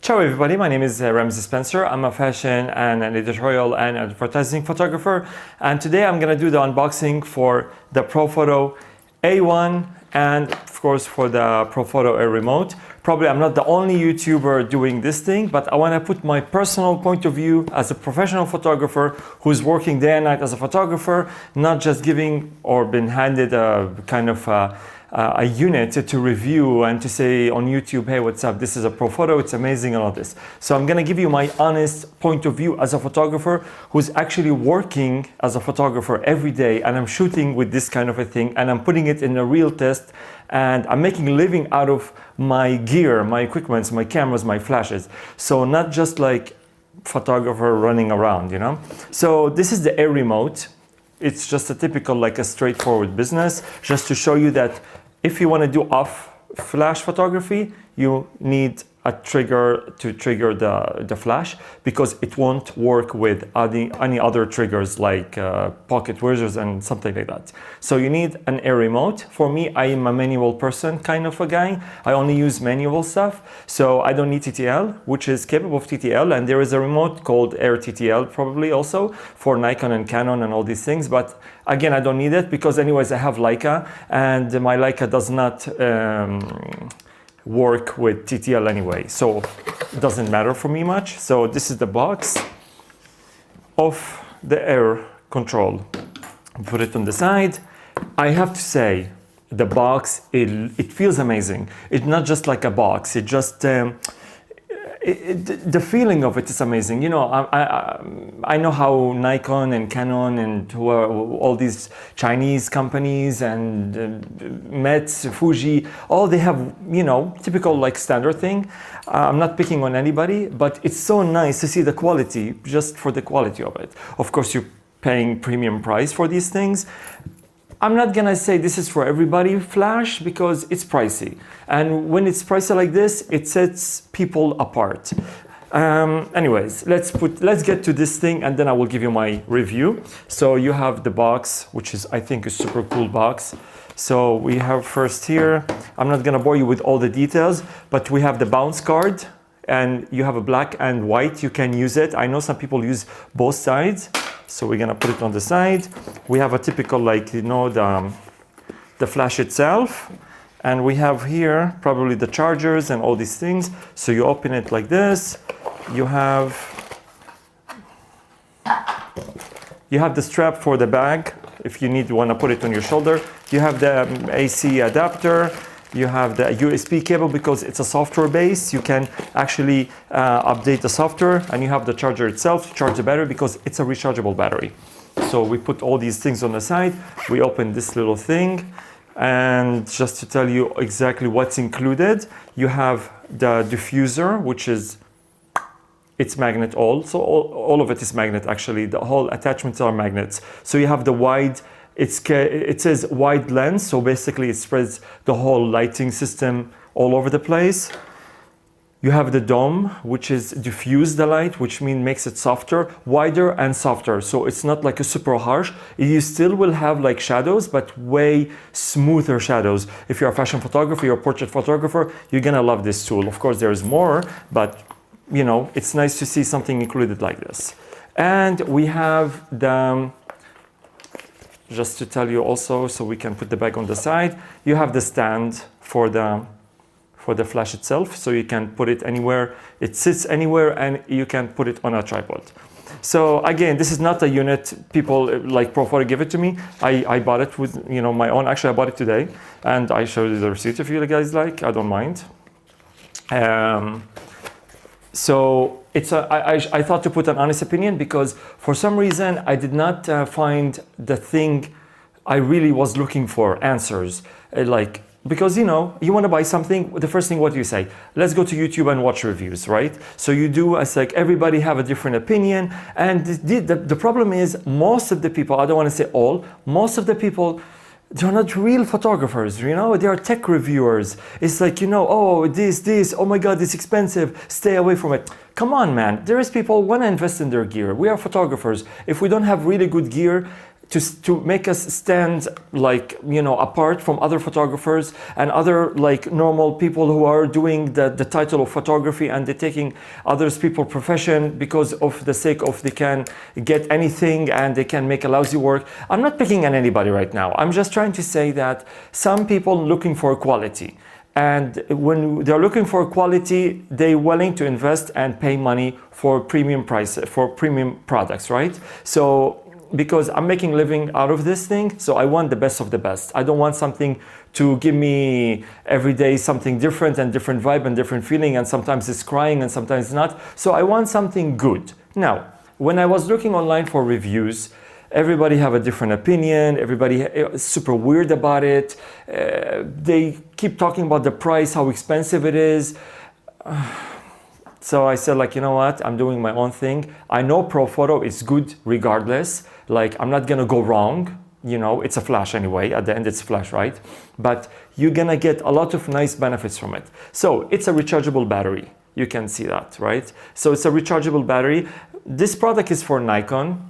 Ciao everybody, my name is Ramsey Spencer. I'm a fashion and an editorial and advertising photographer, and today I'm going to do the unboxing for the PROFOTO A1 and of course for the PROFOTO A remote. Probably I'm not the only YouTuber doing this thing, but I want to put my personal point of view as a professional photographer who's working day and night as a photographer, not just giving or been handed a kind of a unit to review and to say on YouTube, hey, what's up? This is a PROFOTO, it's amazing and all this. So I'm gonna give you my honest point of view as a photographer who's actually working as a photographer every day, and I'm shooting with this kind of a thing and I'm putting it in a real test, and I'm making a living out of my gear, my equipments, my cameras, my flashes. So not just like photographer running around, you know? So this is the A remote. It's just a typical, like a straightforward business, just to show you that if you want to do off flash photography, you need a trigger to trigger the flash, because it won't work with any other triggers like pocket tweezers and something like that. So you need an A remote. For me, I am a manual person kind of a guy. I only use manual stuff. So I don't need TTL, which is capable of TTL. And there is a remote called Air TTL probably also for Nikon and Canon and all these things. But again, I don't need it because anyways, I have Leica, and my Leica does not work with TTL anyway, so it doesn't matter for me much. So this is the box of the air control. Put it on the side. I have to say, the box, it feels amazing. It's not just like a box, it just the feeling of it is amazing. You know, I know how Nikon and Canon and all these Chinese companies and Mets, Fuji, all they have, you know, typical like standard thing. I'm not picking on anybody, but it's so nice to see the quality, just for the quality of it. Of course, you're paying premium price for these things. I'm not gonna say this is for everybody flash, because it's pricey, and when it's pricey like this, it sets people apart. Anyways, let's get to this thing, and then I will give you my review. So you have the box, which is, I think, a super cool box. So we have first here, I'm not gonna bore you with all the details, but we have the bounce card, and you have a black and white. You can use it. I know some people use both sides. So we're gonna put it on the side. We have a typical, like, you know, the flash itself. And we have here probably the chargers and all these things. So you open it like this. You have the strap for the bag if you want to put it on your shoulder. You have the AC adapter. You have the USB cable, because it's a software base. You can actually update the software, and you have the charger itself to charge the battery, because it's a rechargeable battery. So we put all these things on the side. We open this little thing, and just to tell you exactly what's included, you have the diffuser, which is, it's magnet all. So all of it is magnet actually. The whole attachments are magnets. So you have the wide, it says wide lens, so basically it spreads the whole lighting system all over the place. You have the dome, which is diffuse the light, which makes it softer, wider and softer. So it's not like a super harsh. You still will have like shadows, but way smoother shadows. If you're a fashion photographer, you're a portrait photographer, you're gonna love this tool. Of course, there's more, but you know, it's nice to see something included like this. And we have the, just to tell you also, so we can put the bag on the side, you have the stand for the flash itself, so you can put it anywhere. It sits anywhere, and you can put it on a tripod. So again, this is not a unit people like PROFOTO give it to me. I bought it with, you know, my own. Actually, I bought it today, and I showed you the receipt if you guys like. I don't mind. So it's I thought to put an honest opinion, because for some reason I did not find the thing I really was looking for, answers. Because, you know, you want to buy something, the first thing, what do you say? Let's go to YouTube and watch reviews, right? So you do, it's like everybody have a different opinion. And the problem is, most of the people, I don't want to say all, most of the people, they're not real photographers, you know, they are tech reviewers. It's like, you know, oh, this, oh my God, it's expensive, stay away from it. Come on, man, there is people want to invest in their gear. We are photographers. If we don't have really good gear, to make us stand like, you know, apart from other photographers and other like normal people who are doing the title of photography, and they're taking others people's profession because of the sake of they can get anything and they can make a lousy work. I'm not picking on anybody right now. I'm just trying to say that some people looking for quality, and when they're looking for quality, they're willing to invest and pay money for premium price, for premium products, right? So because I'm making a living out of this thing, so I want the best of the best. I don't want something to give me every day something different and different vibe and different feeling, and sometimes it's crying and sometimes not. So I want something good. Now, when I was looking online for reviews, everybody have a different opinion. Everybody is super weird about it. They keep talking about the price, how expensive it is. So I said, like, you know what? I'm doing my own thing. I know PROFOTO is good regardless. Like, I'm not gonna go wrong. You know, it's a flash anyway. At the end, it's flash, right? But you're gonna get a lot of nice benefits from it. So it's a rechargeable battery. You can see that, right? So it's a rechargeable battery. This product is for Nikon.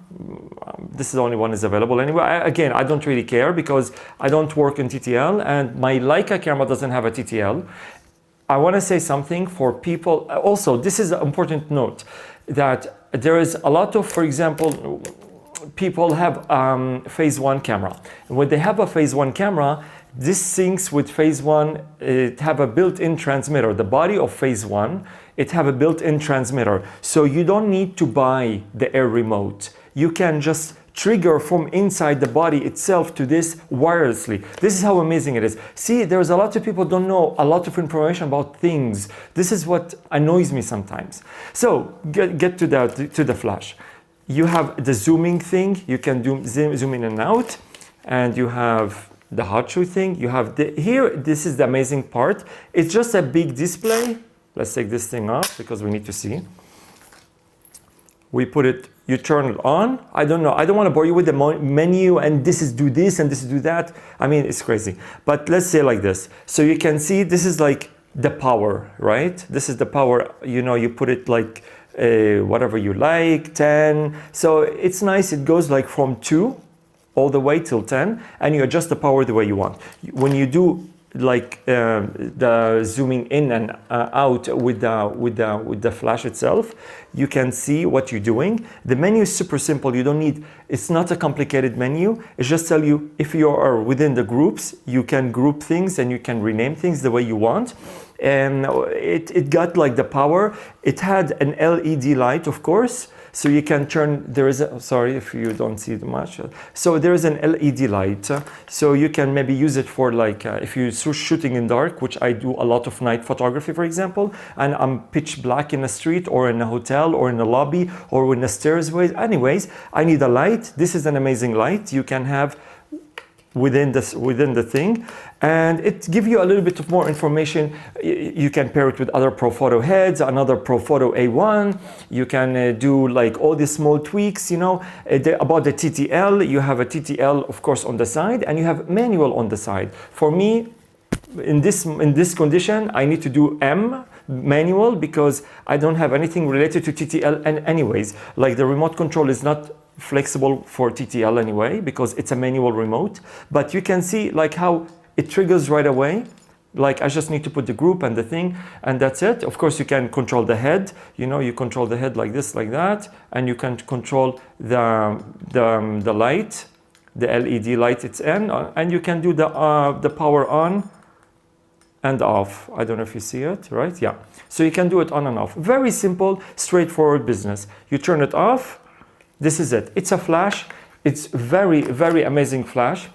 This is the only one is available anyway. Again, I don't really care because I don't work in TTL, and my Leica camera doesn't have a TTL. I want to say something for people. Also, this is an important note that there is a lot of, for example, people have phase 1 camera. When they have a phase 1 camera, this syncs with phase 1. It have a built-in transmitter. The body of phase 1, it have a built-in transmitter. So you don't need to buy the air remote. You can just trigger from inside the body itself to this wirelessly. This is how amazing it is. See, there's a lot of people don't know a lot of information about things. This is what annoys me sometimes. So get to the flash. You have the zooming thing. You can zoom in and out, and you have the hot shoe thing. You have here. This is the amazing part. It's just a big display. Let's take this thing off because we need to see. We put it. You turn it on. I don't know. I don't want to bore you with the menu and this is do this and this is do that. I mean, it's crazy. But let's say like this. So you can see this is like the power, right? This is the power. You know, you put it like whatever you like, 10. So it's nice. It goes like from 2 all the way till 10, and you adjust the power the way you want. When you do like the zooming in and out with the flash itself, you can see what you're doing. The menu is super simple. You don't need, it's not a complicated menu. It's just tell you if you are within the groups, you can group things and you can rename things the way you want. And it got like the power. It had an LED light, of course. So you can turn, there is a, sorry if you don't see it much. So there is an LED light. So you can maybe use it for like, if you're shooting in dark, which I do a lot of night photography, for example, and I'm pitch black in a street or in a hotel or in a lobby or in the stairways. Anyways, I need a light. This is an amazing light you can have within the thing, and it gives you a little bit of more information. You can pair it with other PROFOTO heads, another PROFOTO A1. You can do like all these small tweaks, you know, about the TTL. You have a TTL, of course, on the side, and you have manual on the side. For me, in this condition, I need to do manual because I don't have anything related to TTL. And anyways, like the remote control is not flexible for TTL anyway because it's a manual remote, but you can see like how it triggers right away. Like I just need to put the group and the thing, and that's it. Of course, you can control the head. You know, you control the head like this, like that, and you can control the light, the LED light it's in, and you can do the power on and off. I don't know if you see it, right? Yeah. So you can do it on and off. Very simple, straightforward business. You turn it off. This is it. It's a flash. It's very, very amazing flash.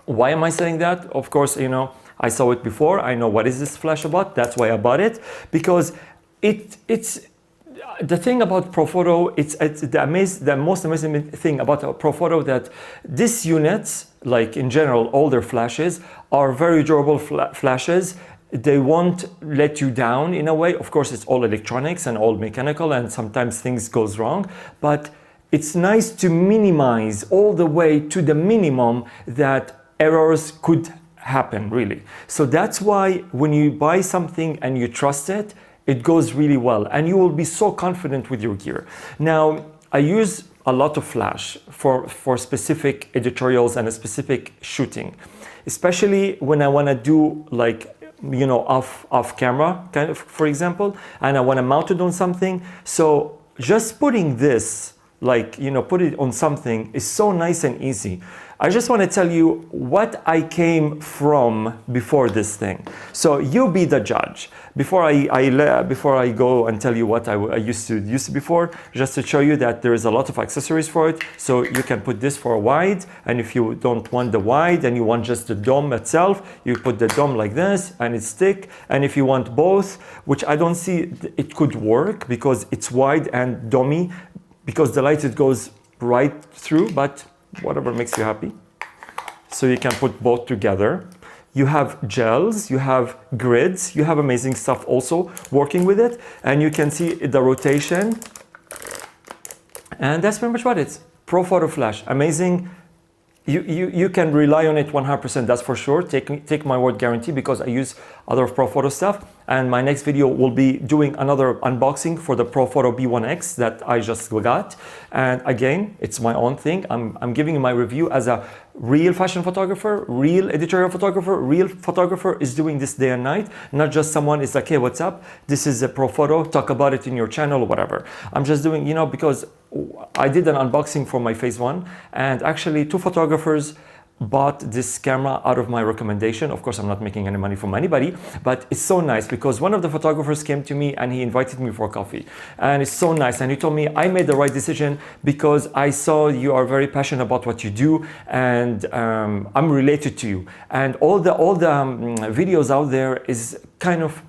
Why am I saying that? Of course, you know, I saw it before. I know what is this flash about. That's why I bought it, because it's the thing about PROFOTO. It's the most amazing thing about PROFOTO that these units, like in general, all their flashes are very durable flashes. They won't let you down in a way. Of course, it's all electronics and all mechanical, and sometimes things goes wrong, but it's nice to minimize all the way to the minimum that errors could happen, really. So that's why when you buy something and you trust it, it goes really well, and you will be so confident with your gear. Now, I use a lot of flash for specific editorials and a specific shooting, especially when I want to do like, you know, off camera kind of, for example, and I want to mount it on something. So just putting this, like, you know, put it on something is so nice and easy. I just want to tell you what I came from before this thing. So you be the judge. Before I go and tell you what I used to use before, just to show you that there is a lot of accessories for it. So you can put this for a wide, and if you don't want the wide and you want just the dome itself, you put the dome like this and it's thick. And if you want both, which I don't see it could work because it's wide and domey, because the light it goes right through, but whatever makes you happy. So you can put both together. You have gels, you have grids, you have amazing stuff also working with it. And you can see the rotation. And that's pretty much what it's. ProFoto Flash, amazing. You can rely on it 100%, that's for sure. Take my word guarantee, because I use other ProFoto stuff. And my next video will be doing another unboxing for the ProFoto B1X that I just got. And again, it's my own thing. I'm giving you my review as a real fashion photographer, real editorial photographer. Real photographer is doing this day and night, not just someone is like, hey, what's up? This is a ProFoto, talk about it in your channel or whatever. I'm just doing, you know, because I did an unboxing for my phase 1, and actually 2 photographers bought this camera out of my recommendation. Of course, I'm not making any money from anybody, but it's so nice because one of the photographers came to me and he invited me for coffee. And it's so nice. And he told me I made the right decision because I saw you are very passionate about what you do, and I'm related to you. And all the videos out there is kind of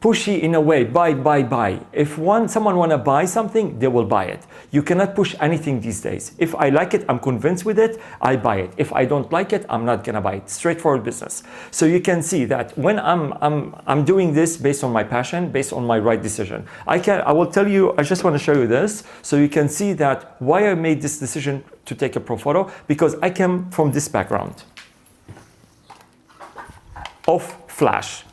pushy in a way, buy. If someone want to buy something, they will buy it. You cannot push anything these days. If I like it, I'm convinced with it, I buy it. If I don't like it, I'm not gonna buy it. Straightforward business. So you can see that when I'm doing this based on my passion, based on my right decision. I will tell you, I just want to show you this so you can see that why I made this decision to take a ProFoto, because I came from this background of flash.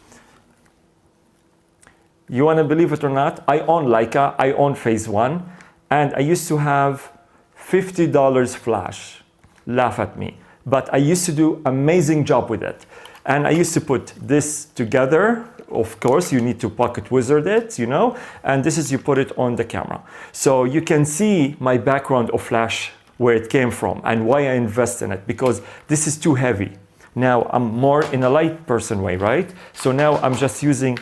You want to believe it or not, I own Leica, I own phase 1, and I used to have $50 flash. Laugh at me. But I used to do amazing job with it. And I used to put this together. Of course, you need to pocket wizard it, you know, and this is, you put it on the camera. So you can see my background of flash, where it came from and why I invest in it, because this is too heavy. Now I'm more in a light person way, right? So now I'm just using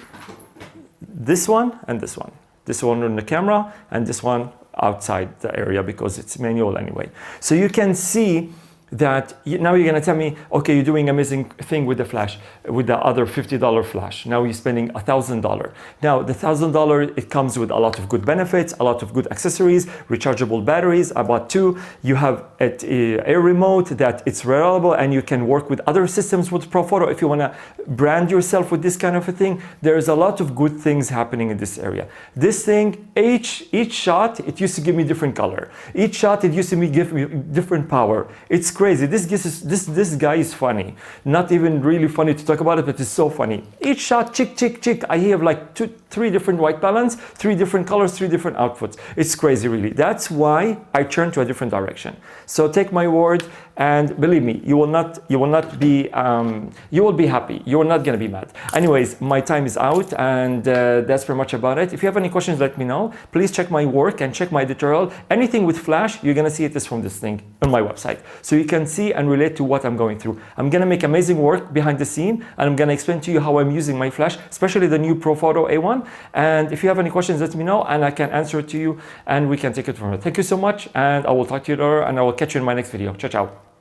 this one and this one. This one on the camera and this one outside the area because it's manual anyway. So you can see that now you're going to tell me, okay, you're doing amazing thing with the flash, with the other $50 flash. Now you're spending $1,000. Now the $1,000, it comes with a lot of good benefits, a lot of good accessories, rechargeable batteries. I bought 2. You have a remote that it's reliable, and you can work with other systems with ProFoto if you want to brand yourself with this kind of a thing. There's a lot of good things happening in this area. This thing, each shot, it used to give me different color. Each shot, it used to give me different power. It's crazy. This guy is funny. Not even really funny to talk about it, but it's so funny. Each shot, chick. I have like 3 different white balance, 3 different colors, 3 different outputs. It's crazy, really. That's why I turned to a different direction. So take my word, and believe me, you will be happy. You are not gonna be mad. Anyways, my time is out, and that's pretty much about it. If you have any questions, let me know. Please check my work and check my editorial. Anything with flash, you're gonna see it is from this thing on my website. So you can see and relate to what I'm going through. I'm gonna make amazing work behind the scene, and I'm gonna explain to you how I'm using my flash, especially the new ProFoto A1. And if you have any questions, let me know, and I can answer it to you, and we can take it from there. Thank you so much, and I will talk to you later, and I will catch you in my next video. Ciao, ciao.